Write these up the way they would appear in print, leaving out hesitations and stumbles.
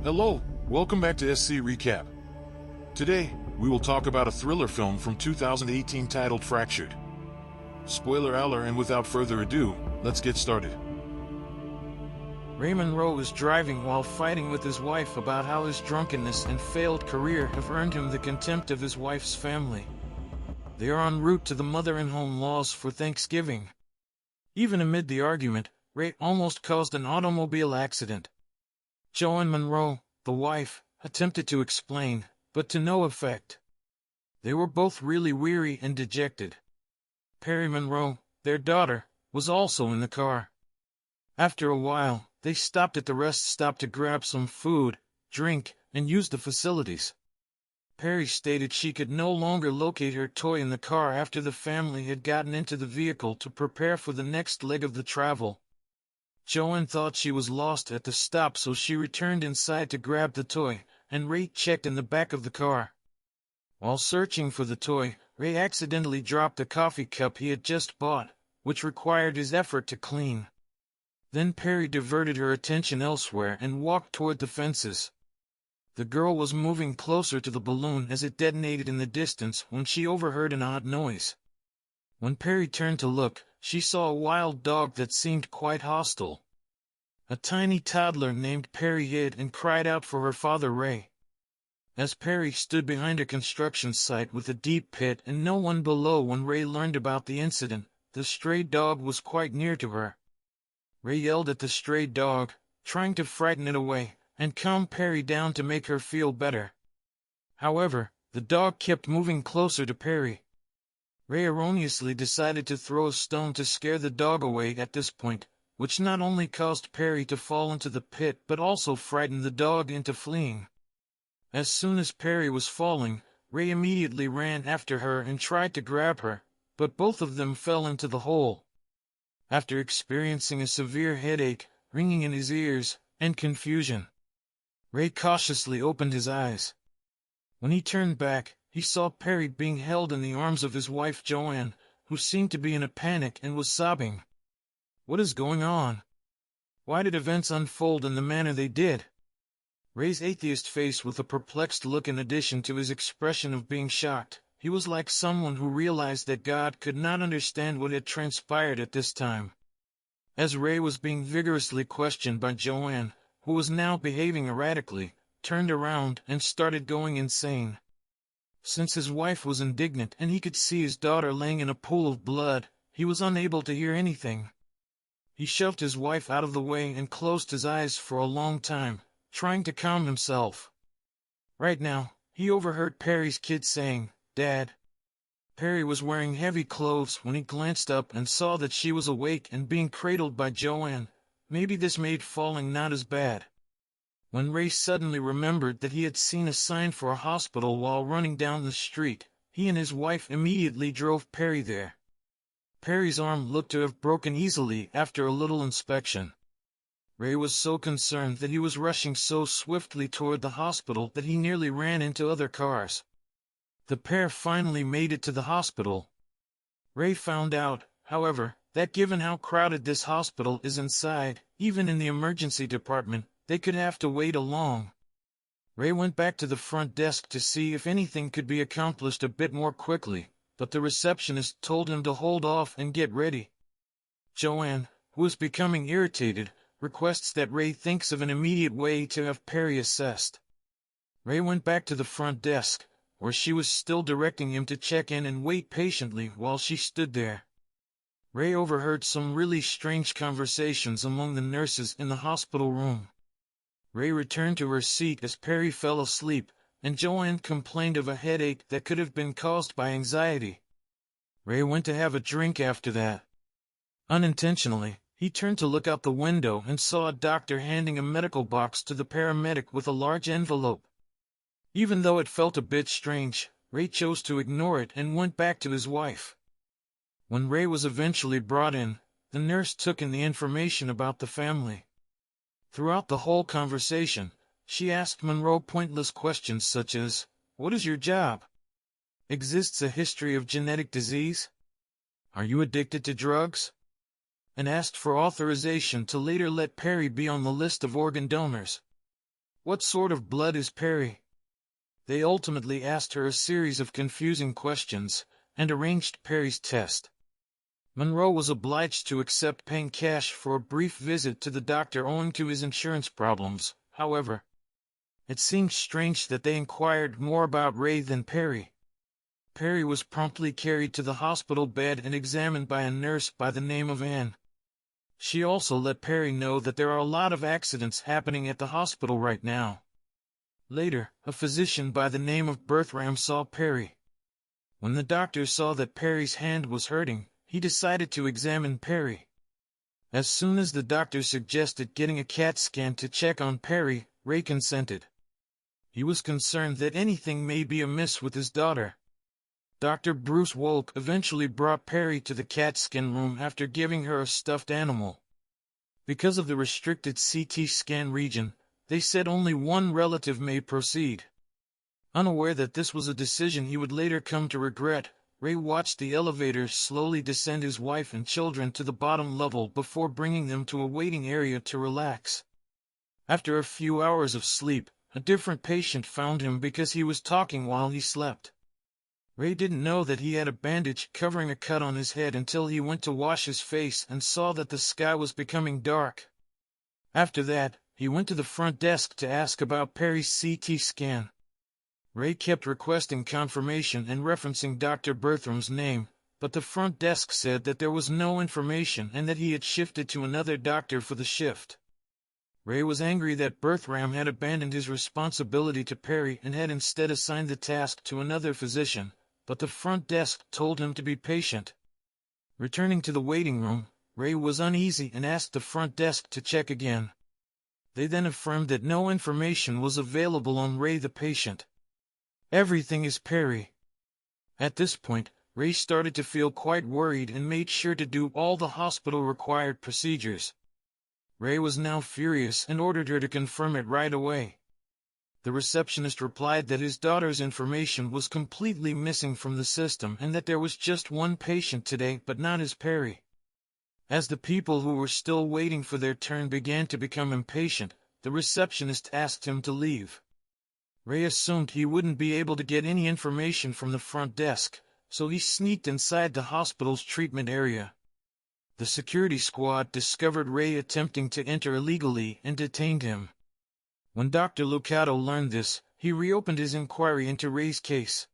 Hello, welcome back to SC Recap. Today, we will talk about a thriller film from 2018 titled Fractured. Spoiler alert, and without further ado, let's get started. Ray Monroe is driving while fighting with his wife about how his drunkenness and failed career have earned him the contempt of his wife's family. They are en route to the mother-in-laws for Thanksgiving. Even amid the argument, Ray almost caused an automobile accident. Joanne Monroe, the wife, attempted to explain, but to no effect. They were both really weary and dejected. Perry Monroe, their daughter, was also in the car. After a while, they stopped at the rest stop to grab some food, drink, and use the facilities. Perry stated she could no longer locate her toy in the car after the family had gotten into the vehicle to prepare for the next leg of the travel. Joanne thought she was lost at the stop, so she returned inside to grab the toy, and Ray checked in the back of the car. While searching for the toy, Ray accidentally dropped the coffee cup he had just bought, which required his effort to clean. Then Perry diverted her attention elsewhere and walked toward the fences. The girl was moving closer to the balloon as it detonated in the distance when she overheard an odd noise. When Perry turned to look, she saw a wild dog that seemed quite hostile. A tiny toddler named Perry hid and cried out for her father Ray. As Perry stood behind a construction site with a deep pit and no one below when Ray learned about the incident, the stray dog was quite near to her. Ray yelled at the stray dog, trying to frighten it away, and calm Perry down to make her feel better. However, the dog kept moving closer to Perry. Ray erroneously decided to throw a stone to scare the dog away at this point, which not only caused Perry to fall into the pit but also frightened the dog into fleeing. As soon as Perry was falling, Ray immediately ran after her and tried to grab her, but both of them fell into the hole. After experiencing a severe headache, ringing in his ears, and confusion, Ray cautiously opened his eyes. When he turned back, he saw Perry being held in the arms of his wife Joanne, who seemed to be in a panic and was sobbing. What is going on? Why did events unfold in the manner they did? Ray's atheist face with a perplexed look in addition to his expression of being shocked. He was like someone who realized that God could not understand what had transpired at this time. As Ray was being vigorously questioned by Joanne, who was now behaving erratically, turned around and started going insane. Since his wife was indignant and he could see his daughter laying in a pool of blood, he was unable to hear anything. He shoved his wife out of the way and closed his eyes for a long time, trying to calm himself. Right now, he overheard Perry's kid saying, "Dad." Perry was wearing heavy clothes when he glanced up and saw that she was awake and being cradled by Joanne. Maybe this made falling not as bad. When Ray suddenly remembered that he had seen a sign for a hospital while running down the street, he and his wife immediately drove Perry there. Perry's arm looked to have broken easily after a little inspection. Ray was so concerned that he was rushing so swiftly toward the hospital that he nearly ran into other cars. The pair finally made it to the hospital. Ray found out, however, that given how crowded this hospital is inside, even in the emergency department, they could have to wait long. Ray went back to the front desk to see if anything could be accomplished a bit more quickly, but the receptionist told him to hold off and get ready. Joanne, who is becoming irritated, requests that Ray thinks of an immediate way to have Perry assessed. Ray went back to the front desk, where she was still directing him to check in and wait patiently while she stood there. Ray overheard some really strange conversations among the nurses in the hospital room. Ray returned to her seat as Perry fell asleep, and Joanne complained of a headache that could have been caused by anxiety. Ray went to have a drink after that. Unintentionally, he turned to look out the window and saw a doctor handing a medical box to the paramedic with a large envelope. Even though it felt a bit strange, Ray chose to ignore it and went back to his wife. When Ray was eventually brought in, the nurse took in the information about the family. Throughout the whole conversation, she asked Monroe pointless questions such as, "What is your job? Exists a history of genetic disease? Are you addicted to drugs?" And asked for authorization to later let Perry be on the list of organ donors. What sort of blood is Perry? They ultimately asked her a series of confusing questions, and arranged Perry's test. Monroe was obliged to accept paying cash for a brief visit to the doctor owing to his insurance problems. However, it seemed strange that they inquired more about Ray than Perry. Perry was promptly carried to the hospital bed and examined by a nurse by the name of Anne. She also let Perry know that there are a lot of accidents happening at the hospital right now. Later, a physician by the name of Bertram saw Perry. When the doctor saw that Perry's hand was hurting, he decided to examine Perry. As soon as the doctor suggested getting a CAT scan to check on Perry, Ray consented. He was concerned that anything may be amiss with his daughter. Dr. Bruce Wolk eventually brought Perry to the CAT scan room after giving her a stuffed animal. Because of the restricted CT scan region, they said only one relative may proceed. Unaware that this was a decision he would later come to regret, Ray watched the elevator slowly descend his wife and children to the bottom level before bringing them to a waiting area to relax. After a few hours of sleep, a different patient found him because he was talking while he slept. Ray didn't know that he had a bandage covering a cut on his head until he went to wash his face and saw that the sky was becoming dark. After that, he went to the front desk to ask about Perry's CT scan. Ray kept requesting confirmation and referencing Dr. Bertram's name, but the front desk said that there was no information and that he had shifted to another doctor for the shift. Ray was angry that Bertram had abandoned his responsibility to Perry and had instead assigned the task to another physician, but the front desk told him to be patient. Returning to the waiting room, Ray was uneasy and asked the front desk to check again. They then affirmed that no information was available on Ray the patient. Everything is Perry. At this point, Ray started to feel quite worried and made sure to do all the hospital-required procedures. Ray was now furious and ordered her to confirm it right away. The receptionist replied that his daughter's information was completely missing from the system and that there was just one patient today but not his Perry. As the people who were still waiting for their turn began to become impatient, the receptionist asked him to leave. Ray assumed he wouldn't be able to get any information from the front desk, so he sneaked inside the hospital's treatment area. The security squad discovered Ray attempting to enter illegally and detained him. When Dr. Lucado learned this, he reopened his inquiry into Ray's case.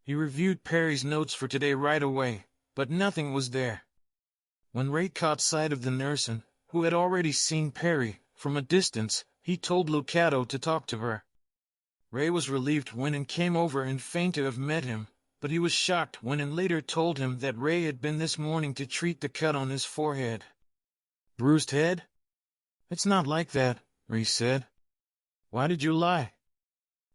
He reviewed Perry's notes for today right away, but nothing was there. When Ray caught sight of the nurse, who had already seen Perry, from a distance, he told Lucado to talk to her. Ray was relieved when Ann came over and feigned to have met him, but he was shocked when Ann later told him that Ray had been this morning to treat the cut on his forehead. Bruised head? It's not like that, Ray said. Why did you lie?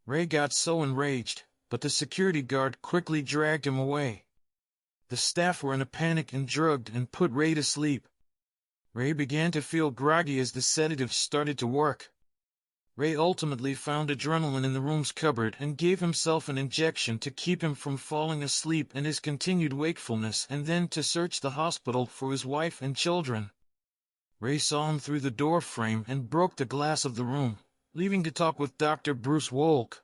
Ray got so enraged, but the security guard quickly dragged him away. The staff were in a panic and drugged and put Ray to sleep. Ray began to feel groggy as the sedative started to work. Ray ultimately found adrenaline in the room's cupboard and gave himself an injection to keep him from falling asleep and his continued wakefulness, and then to search the hospital for his wife and children. Ray saw him through the door frame and broke the glass of the room, leaving to talk with Dr. Bruce Wolk.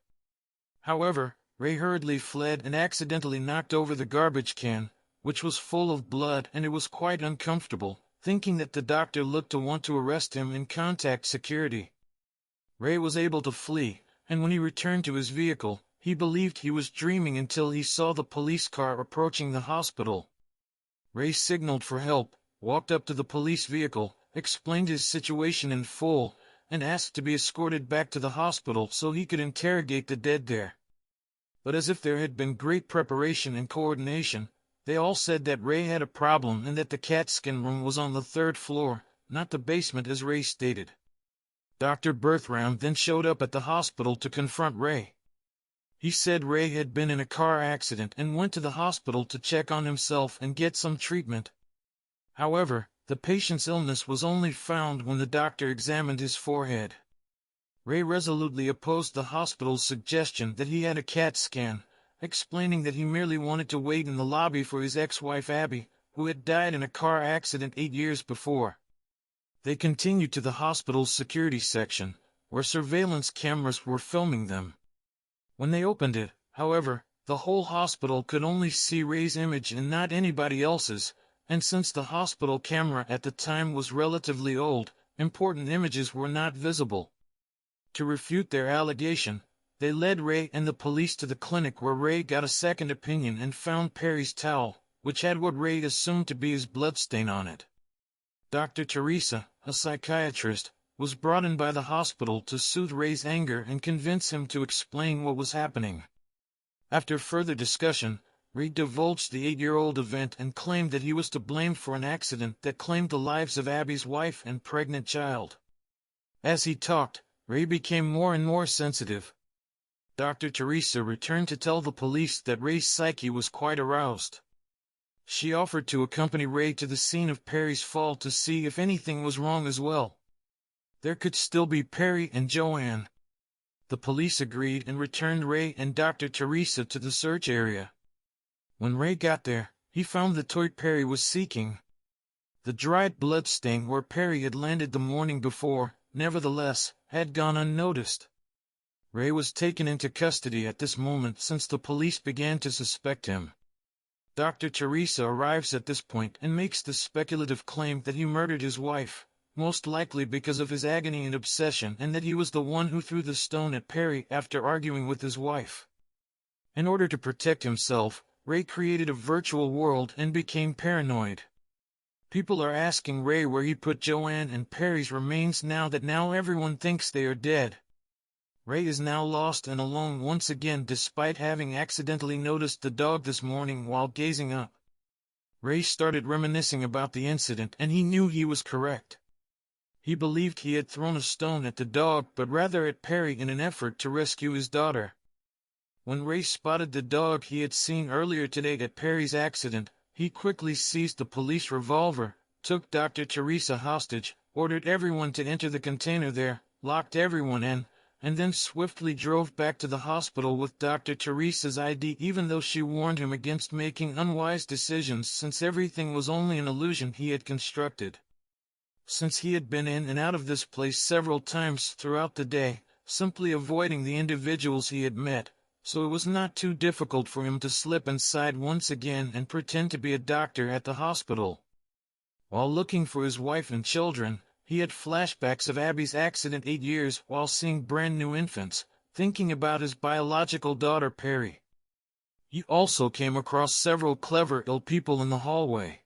However, Ray hurriedly fled and accidentally knocked over the garbage can, which was full of blood, and it was quite uncomfortable, thinking that the doctor looked to want to arrest him and contact security. Ray was able to flee, and when he returned to his vehicle, he believed he was dreaming until he saw the police car approaching the hospital. Ray signaled for help, walked up to the police vehicle, explained his situation in full, and asked to be escorted back to the hospital so he could interrogate the dead there. But as if there had been great preparation and coordination, they all said that Ray had a problem and that the CAT scan room was on the 3rd floor, not the basement as Ray stated. Dr. Bertram then showed up at the hospital to confront Ray. He said Ray had been in a car accident and went to the hospital to check on himself and get some treatment. However, the patient's illness was only found when the doctor examined his forehead. Ray resolutely opposed the hospital's suggestion that he had a CAT scan, explaining that he merely wanted to wait in the lobby for his ex-wife Abby, who had died in a car accident 8 years before. They continued to the hospital's security section, where surveillance cameras were filming them. When they opened it, however, the whole hospital could only see Ray's image and not anybody else's, and since the hospital camera at the time was relatively old, important images were not visible. To refute their allegation, they led Ray and the police to the clinic where Ray got a second opinion and found Perry's towel, which had what Ray assumed to be his bloodstain on it. Dr. Teresa, a psychiatrist, was brought in by the hospital to soothe Ray's anger and convince him to explain what was happening. After further discussion, Ray divulged the 8-year-old event and claimed that he was to blame for an accident that claimed the lives of Abby's wife and pregnant child. As he talked, Ray became more and more sensitive. Dr. Teresa returned to tell the police that Ray's psyche was quite aroused. She offered to accompany Ray to the scene of Perry's fall to see if anything was wrong as well. There could still be Perry and Joanne. The police agreed and returned Ray and Dr. Teresa to the search area. When Ray got there, he found the toy Perry was seeking. The dried blood stain where Perry had landed the morning before, nevertheless, had gone unnoticed. Ray was taken into custody at this moment since the police began to suspect him. Dr. Teresa arrives at this point and makes the speculative claim that he murdered his wife, most likely because of his agony and obsession, and that he was the one who threw the stone at Perry after arguing with his wife. In order to protect himself, Ray created a virtual world and became paranoid. People are asking Ray where he put Joanne and Perry's remains now that everyone thinks they are dead. Ray is now lost and alone once again despite having accidentally noticed the dog this morning while gazing up. Ray started reminiscing about the incident and he knew he was correct. He believed he had thrown a stone at the dog but rather at Perry in an effort to rescue his daughter. When Ray spotted the dog he had seen earlier today at Perry's accident, he quickly seized the police revolver, took Dr. Teresa hostage, ordered everyone to enter the container there, locked everyone in, and then swiftly drove back to the hospital with Dr. Teresa's ID even though she warned him against making unwise decisions since everything was only an illusion he had constructed. Since he had been in and out of this place several times throughout the day, simply avoiding the individuals he had met, so it was not too difficult for him to slip inside once again and pretend to be a doctor at the hospital. While looking for his wife and children, he had flashbacks of Abby's accident 8 years while seeing brand new infants, thinking about his biological daughter Perry. He also came across several clever ill people in the hallway.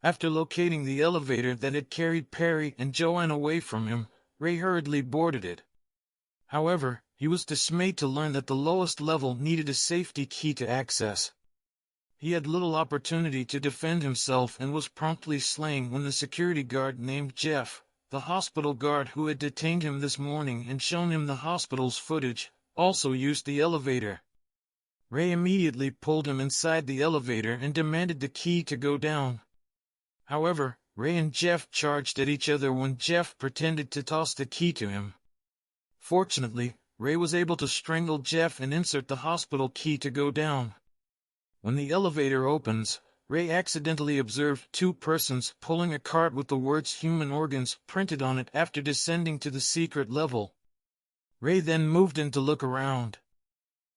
After locating the elevator that had carried Perry and Joanne away from him, Ray hurriedly boarded it. However, he was dismayed to learn that the lowest level needed a safety key to access. He had little opportunity to defend himself and was promptly slain when the security guard named Jeff, the hospital guard who had detained him this morning and shown him the hospital's footage, also used the elevator. Ray immediately pulled him inside the elevator and demanded the key to go down. However, Ray and Jeff charged at each other when Jeff pretended to toss the key to him. Fortunately, Ray was able to strangle Jeff and insert the hospital key to go down. When the elevator opens, Ray accidentally observed 2 persons pulling a cart with the words "human organs" printed on it after descending to the secret level. Ray then moved in to look around.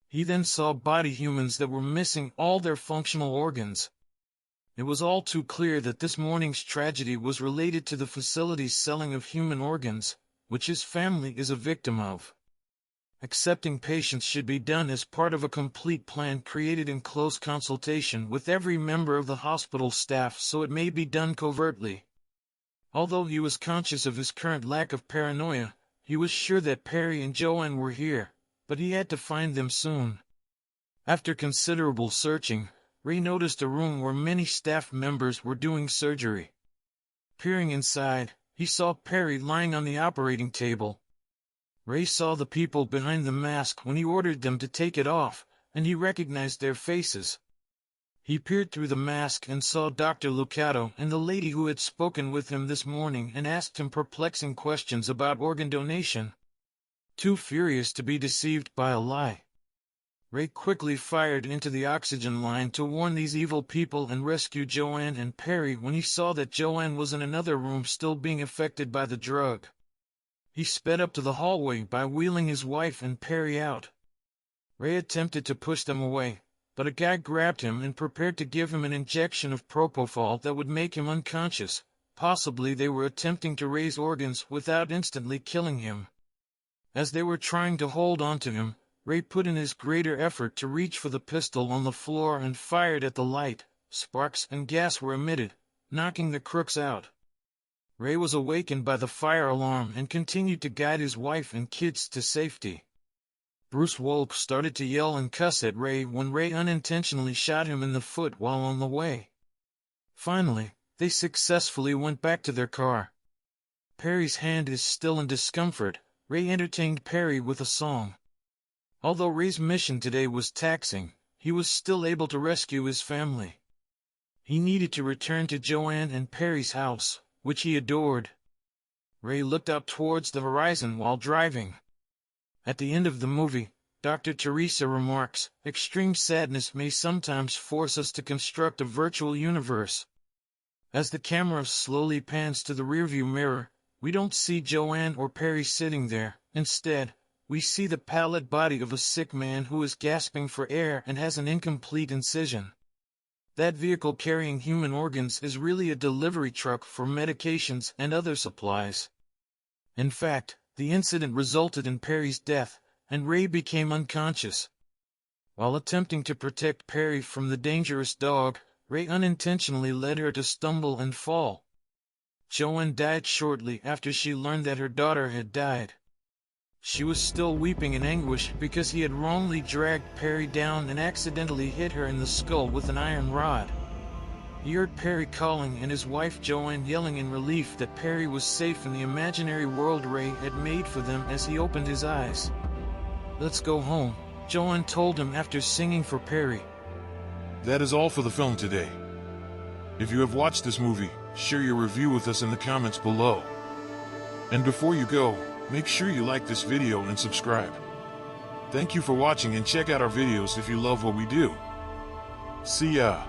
He then saw body humans that were missing all their functional organs. It was all too clear that this morning's tragedy was related to the facility's selling of human organs, which his family is a victim of. Accepting patients should be done as part of a complete plan created in close consultation with every member of the hospital staff so it may be done covertly. Although he was conscious of his current lack of paranoia, he was sure that Perry and Joanne were here, but he had to find them soon. After considerable searching, Ray noticed a room where many staff members were doing surgery. Peering inside, he saw Perry lying on the operating table. Ray saw the people behind the mask when he ordered them to take it off, and he recognized their faces. He peered through the mask and saw Dr. Lucato and the lady who had spoken with him this morning and asked him perplexing questions about organ donation. Too furious to be deceived by a lie, Ray quickly fired into the oxygen line to warn these evil people and rescue Joanne and Perry when he saw that Joanne was in another room still being affected by the drug. He sped up to the hallway by wheeling his wife and Perry out. Ray attempted to push them away, but a guy grabbed him and prepared to give him an injection of propofol that would make him unconscious. Possibly they were attempting to raise organs without instantly killing him. As they were trying to hold on to him, Ray put in his greater effort to reach for the pistol on the floor and fired at the light. Sparks and gas were emitted, knocking the crooks out. Ray was awakened by the fire alarm and continued to guide his wife and kids to safety. Bruce Wolk started to yell and cuss at Ray when Ray unintentionally shot him in the foot while on the way. Finally, they successfully went back to their car. Perry's hand is still in discomfort. Ray entertained Perry with a song. Although Ray's mission today was taxing, he was still able to rescue his family. He needed to return to Joanne and Perry's house, which he adored. Ray looked up towards the horizon while driving. At the end of the movie, Dr. Teresa remarks, "Extreme sadness may sometimes force us to construct a virtual universe." As the camera slowly pans to the rearview mirror, we don't see Joanne or Perry sitting there. Instead, we see the pallid body of a sick man who is gasping for air and has an incomplete incision. That vehicle carrying human organs is really a delivery truck for medications and other supplies. In fact, the incident resulted in Perry's death, and Ray became unconscious. While attempting to protect Perry from the dangerous dog, Ray unintentionally led her to stumble and fall. Joanne died shortly after she learned that her daughter had died. She was still weeping in anguish because he had wrongly dragged Perry down and accidentally hit her in the skull with an iron rod. He heard Perry calling and his wife Joanne yelling in relief that Perry was safe in the imaginary world Ray had made for them as he opened his eyes. "Let's go home," Joanne told him after singing for Perry. That is all for the film today. If you have watched this movie, share your review with us in the comments below. And before you go, make sure you like this video and subscribe. Thank you for watching and check out our videos if you love what we do. See ya!